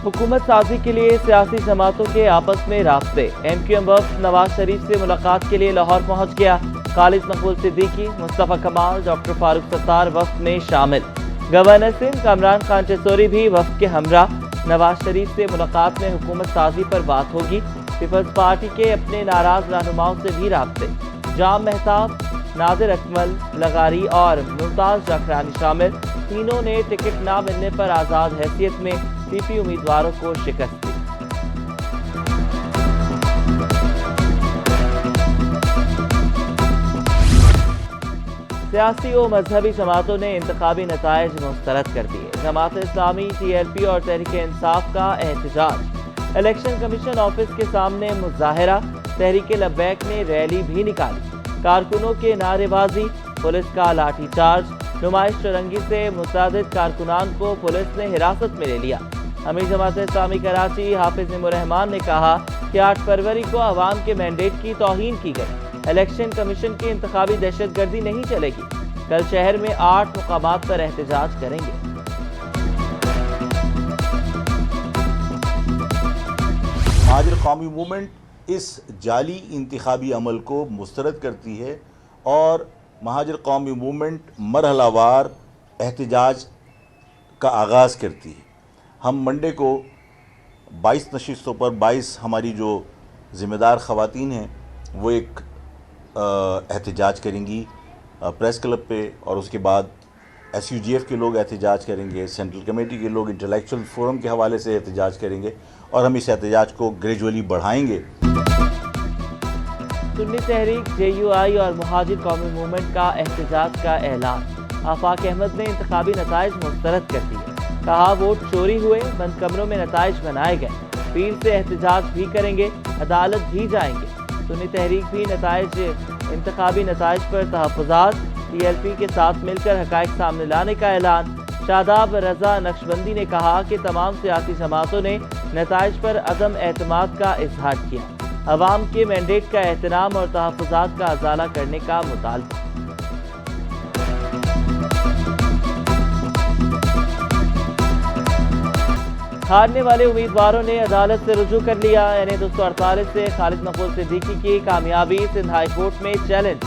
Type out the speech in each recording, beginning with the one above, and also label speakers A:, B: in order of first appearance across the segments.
A: हुकूमत साजी के लिए सियासी जमातों के आपस में राब्ते। MQM वफ्द नवाज शरीफ से मुलाकात के लिए लाहौर पहुंच गया। खालिद मकबूल सिद्दीकी, मुस्तफ़ा कमाल, डॉक्टर फारूक सत्तार वफ्द में शामिल। गवर्नर सिंध कामरान खान टेसोरी भी वफ्द के हमरा। नवाज शरीफ से मुलाकात में हुकूमत साजी पर बात होगी। पीपल्स पार्टी के अपने नाराज रहनुमाओं से भी राब्ते। जाम मेहताब, नादिर अकमल लगारी और मुमताज जाफरानी शामिल। तीनों ने टिकट ना मिलने पर आज़ाद हैसियत में PP उम्मीदवारों को शिकस्त दी। सियासी व मजहबी जमातों ने इंतखाबी नताइज मुस्तरद कर दिए। जमात इस्लामी, TLP और तहरीक इंसाफ का एहतजाज। इलेक्शन कमीशन ऑफिस के सामने मुजाहरा। तहरीक लब्बैक ने रैली भी निकाली। कारकुनों के नारेबाजी, पुलिस का लाठीचार्ज। नुमाइश चुरंगी से मुतअद्दिद कारकुनान को पुलिस ने हिरासत में ले लिया। अमीर जमात इस्लामी कराची हाफिज निमोर रहमान ने कहा कि 8 फरवरी को अवाम के मैंडेट की तौहीन की गई। इलेक्शन कमीशन की इंतखाबी दहशतगर्दी नहीं चलेगी। कल शहर में 8 मुकामात पर एहतजाज करेंगे।
B: महाजर कौमी मूवमेंट इस जाली इंतखाबी अमल को मुस्तरद करती है और महाजर कौमी मूवमेंट मरहलावार एहतजाज का आगाज़ करती है। हम मंडे को 22 नशिस्तों पर 22 हमारी जो ज़िम्मेदार ख़वातीन हैं वो एक एहतजाज करेंगी प्रेस क्लब पे, और उसके बाद SUGF के लोग एहतजाज करेंगे, सेंट्रल कमेटी के लोग इंटेलेक्चुअल फोरम के हवाले से एहतजाज करेंगे और हम इस एहतजाज को ग्रेजुअली बढ़ाएंगे।
A: सुन्नी तहरीक, JUI और महाजिर कौमी मूवमेंट का एहतजाज का ऐलान। आफाक अहमद ने इंतखाबी नताइज मुस्तरद कर दिए। कहा वोट चोरी हुए, बंद कमरों में नताइज बनाए गए। पीर से एहतजाज भी करेंगे, अदालत भी जाएंगे। सुन्नी तहरीक भी इंतखाबी नताइज पर तहफ़्फ़ुज़ात। TLP के साथ मिलकर हक़ाइक़ सामने लाने का ऐलान। शादाब रज़ा नक्शबंदी ने कहा कि तमाम सियासी जमातों ने नताइज पर अदम एतमाद का इजहार किया। अवाम के मैंडेट का एहतराम और तहफ़्फ़ुज़ात का अज़ाला करने का मुतालबा। हारने वाले उम्मीदवारों ने अदालत से रुजू कर लिया। NA 248 से खालिद मकबूल सिद्दीकी की कामयाबी सिंध हाई कोर्ट में चैलेंज।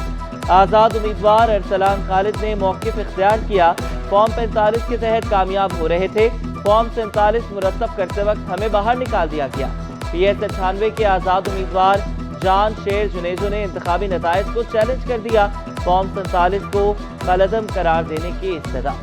A: आज़ाद उम्मीदवार अरसलान खालिद ने मौक़िफ़ इख्तियार किया। फॉर्म 45 के तहत कामयाब हो रहे थे। फॉर्म 47 मुरतब करते वक्त हमें बाहर निकाल दिया गया। PS 98 के आज़ाद उम्मीदवार जान शेर जुनेजो ने इंतखाबी नताइज को चैलेंज कर दिया। फॉर्म 47 को कलअदम करार देने की इस्तदा।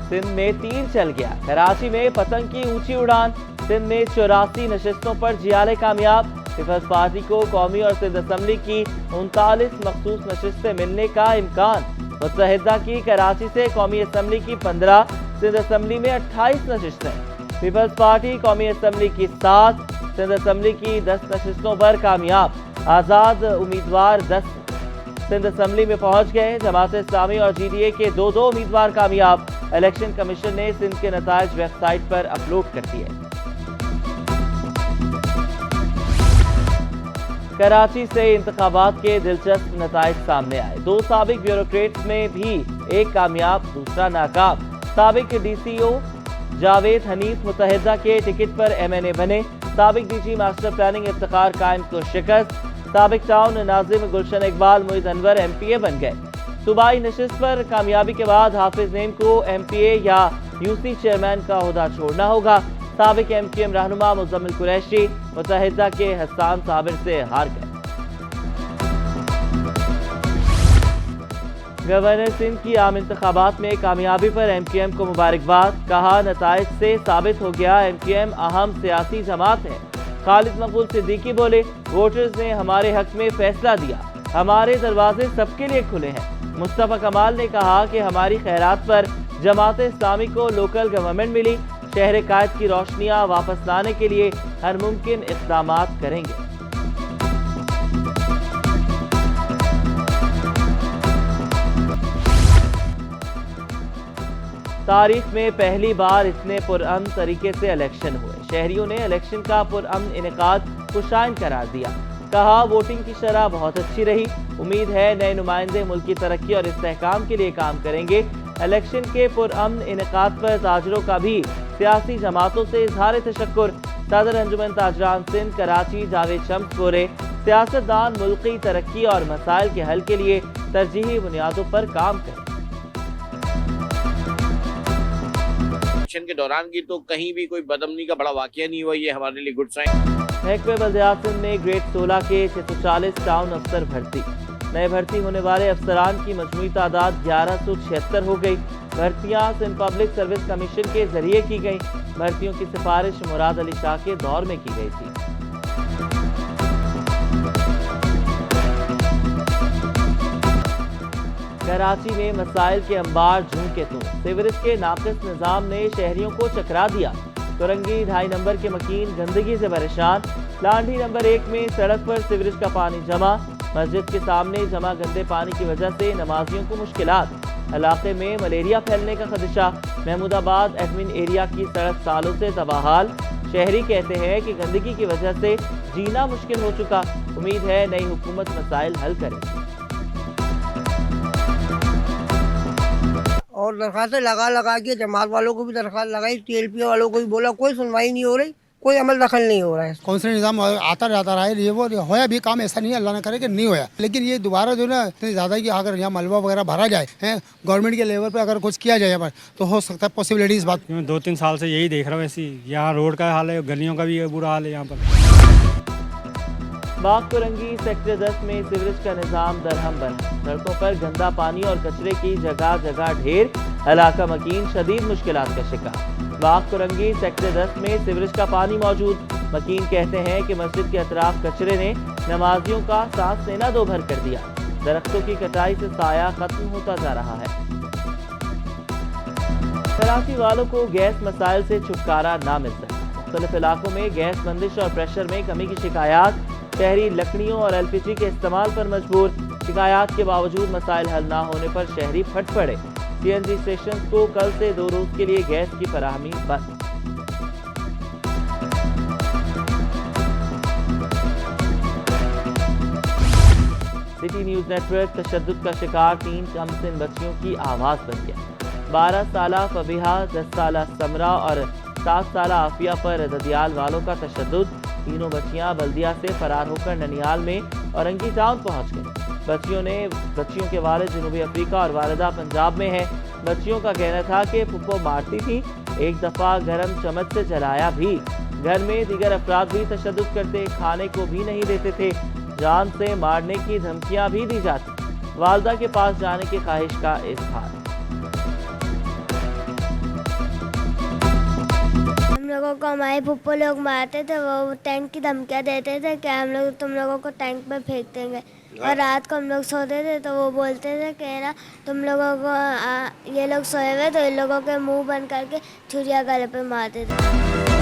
A: सिंध में तीर चल गया। कराची में पतंग की ऊंची उड़ान। सिंध में 84 नशिस्तों पर जियाले कामयाब। पीपल्स पार्टी को कौमी और सिंध असम्बली की 39 मखसूस नशिस्तें मिलने का इम्कान। मुत्तहिदा की कराची से कौमी असम्बली की 15, सिंध असम्बली में 28 नशिस्तें। पीपल्स पार्टी कौमी असम्बली की 7, सिंध असम्बली की 10 नशिस्तों पर कामयाब। आज़ाद उम्मीदवार 10 सिंध असम्बली में पहुंच गए। जमात इस्लामी और GDA के 2-2 उम्मीदवार कामयाब। इलेक्शन कमीशन ने सिंध के नताइज वेबसाइट पर अपलोड कर दिए। कराची से इंतखाबात के दिलचस्प नताइज सामने आए। 2 साबिक ब्यूरोक्रेट्स में भी एक कामयाब, दूसरा नाकाम। साबिक DCO जावेद हनीफ मुत्तहिदा के टिकट पर MNA बने। साबिक DG मास्टर प्लानिंग इफ्तिखार कायम को शिकस्त। साबिक टाउन नाजिम गुलशन इकबाल मुईद अनवर MPA बन गए। सूबाई नशिस्त पर कामयाबी के बाद हाफिज नईम को MPA या UC चेयरमैन का ओहदा छोड़ना होगा। साबिक MQM रहनुमा मुज़म्मिल कुरैशी मुत्तहिदा के हस्सान साबिर से हार गए। गवर्नर सिंध की आम इंतखाबात में कामयाबी पर MQM को मुबारकबाद। कहा नताइज से साबित हो गया MQM अहम सियासी जमात है। खालिद मकबूल सिद्दीकी बोले वोटर्स ने हमारे हक में फैसला दिया। हमारे दरवाजे सबके लिए खुले हैं। मुस्तफ़ा कमाल ने कहा कि हमारी खैरात पर जमात इस्लामी को लोकल गवर्नमेंट मिली। शहर कायद की रोशनियां वापस लाने के लिए हर मुमकिन इक़दामात करेंगे। तारीख में पहली बार इतने पुरअमन तरीके से इलेक्शन हुए। शहरियों ने इलेक्शन का पुरअमन इनेकाद खुशाइन करार दिया। कहा वोटिंग की शरह बहुत अच्छी रही। उम्मीद है नए नुमाइंदे मुल्क की तरक्की और इस्तेहकाम के लिए काम करेंगे। इलेक्शन के पुरअमन इनेकाद पर ताजरों का भी सियासी जमातों से इजहार तशक्कुर। सदर अंजुमन ताजरान सिंध कराची जावेद शम्स बोले, सियासतदान मुल्की तरक्की और मसाइल के हल के लिए तरजीही बुनियादों पर काम करें।
C: इलेक्शन के दौरान की तो कहीं भी कोई बदअमनी का बड़ा वाकया नहीं हुआ, ये हमारे लिए गुड साइन।
A: महकमे बल्दियात सिंध में ग्रेड 16 के 640 टाउन अफसर भर्ती। नए भर्ती होने वाले अफसरान की मजमूई तादाद 1176 हो गई। भर्तियां सिंध पब्लिक सर्विस कमीशन के जरिए की गई। भर्तियों की सिफारिश मुराद अली शाह के दौर में की गई थी। कराची में मसाइल के अंबार झूमके तो सीवरेज के नाकिस निजाम ने शहरियों को चकरा दिया। कुरंगी 2.5 नंबर के मकीन गंदगी से परेशान। लांढी नंबर 1 में सड़क पर सीवरेज का पानी जमा। मस्जिद के सामने जमा गंदे पानी की वजह से नमाजियों को मुश्किलात। इलाके में मलेरिया फैलने का खदशा। महमूदाबाद एडमिन एरिया की सड़क सालों से तबाहाल। शहरी कहते हैं कि गंदगी की वजह से जीना मुश्किल हो चुका। उम्मीद है नई हुकूमत मसाइल हल करेगी।
D: और दरखास्तें लगा के जमात वालों को भी दरखास्त लगाई, TLP वालों को भी बोला, कोई सुनवाई नहीं हो रही, कोई अमल दखल नहीं हो रहा है।
E: कौंसिल निज़ाम आता जाता रहा है, ये वो होया भी काम ऐसा नहीं है, अल्लाह न करे कि नहीं होया। लेकिन ये दोबारा जो ना इतनी ज़्यादा कि अगर यहाँ मलबा वगैरह भरा जाए हैं गवर्नमेंट के लेवल पे अगर कुछ किया जाए यहाँ पर तो हो सकता है पॉसिबिलिटी इस बात।
F: 2-3 साल से यही देख रहा हूँ ऐसी, यहाँ रोड का हाल है, गलियों का भी बुरा हाल है यहाँ पर।
A: बाग कुरंगी सेक्टर 10 में सीवरेज का निजाम दरहम बना। सड़कों पर गंदा पानी और कचरे की जगह जगह ढेर। इलाका मकीन शदीद मुश्किलात का शिकार। बाग कुरंगी सेक्टर 10 में सीवरेज का पानी मौजूद। मकीन कहते हैं कि मस्जिद के अतराफ कचरे ने नमाजियों का सांस लेना दो भर कर दिया। दरख्तों की कटाई से साया खत्म होता जा रहा है। कराची वालों को गैस मसाइल से छुटकारा ना मिल सका। मुख्तलिफ इलाकों में गैस बंदिश और प्रेशर में कमी की शिकायत। शहरी लकड़ियों और LPG के इस्तेमाल पर मजबूर। शिकायत के बावजूद मसाइल हल ना होने पर शहरी फट पड़े। CNG स्टेशन को कल से 2 रोज के लिए गैस की फराहमी बंद। सिटी न्यूज नेटवर्क तशद्दुद का शिकार 3 कमसिन बच्चियों की आवाज बन गया। 12 साला फबीहा, 10 साला समरा और 7 साला आफिया पर ददियाल वालों का तशद्दुद। तीनों बच्चियां बल्दिया से फरार होकर ननिहाल में औरंगी टाउन पहुंच गई। बच्चियों के वालिद जनूबी अफ्रीका और वालिदा पंजाब में है। बच्चियों का कहना था कि फुप्पो मारती थी, एक दफा गरम चम्मच से जलाया भी। घर में दीगर अफराद भी तशद्दुद करते, खाने को भी नहीं देते थे। जान से मारने की धमकियां भी दी जाती। वालदा के पास जाने की ख्वाहिश का इजहार।
G: हम लोगों को हमारे फुप्पो लोग मारते थे, वो टैंक की धमकियाँ देते थे कि हम लोग तुम लोगों को टैंक पे फेंक देंगे। और रात को हम लोग सोते थे तो वो बोलते थे कि ना तुम लोगों को ये लोग सोए हुए तो इन लोगों के मुंह बंद करके छुरिया गले पे मारते थे।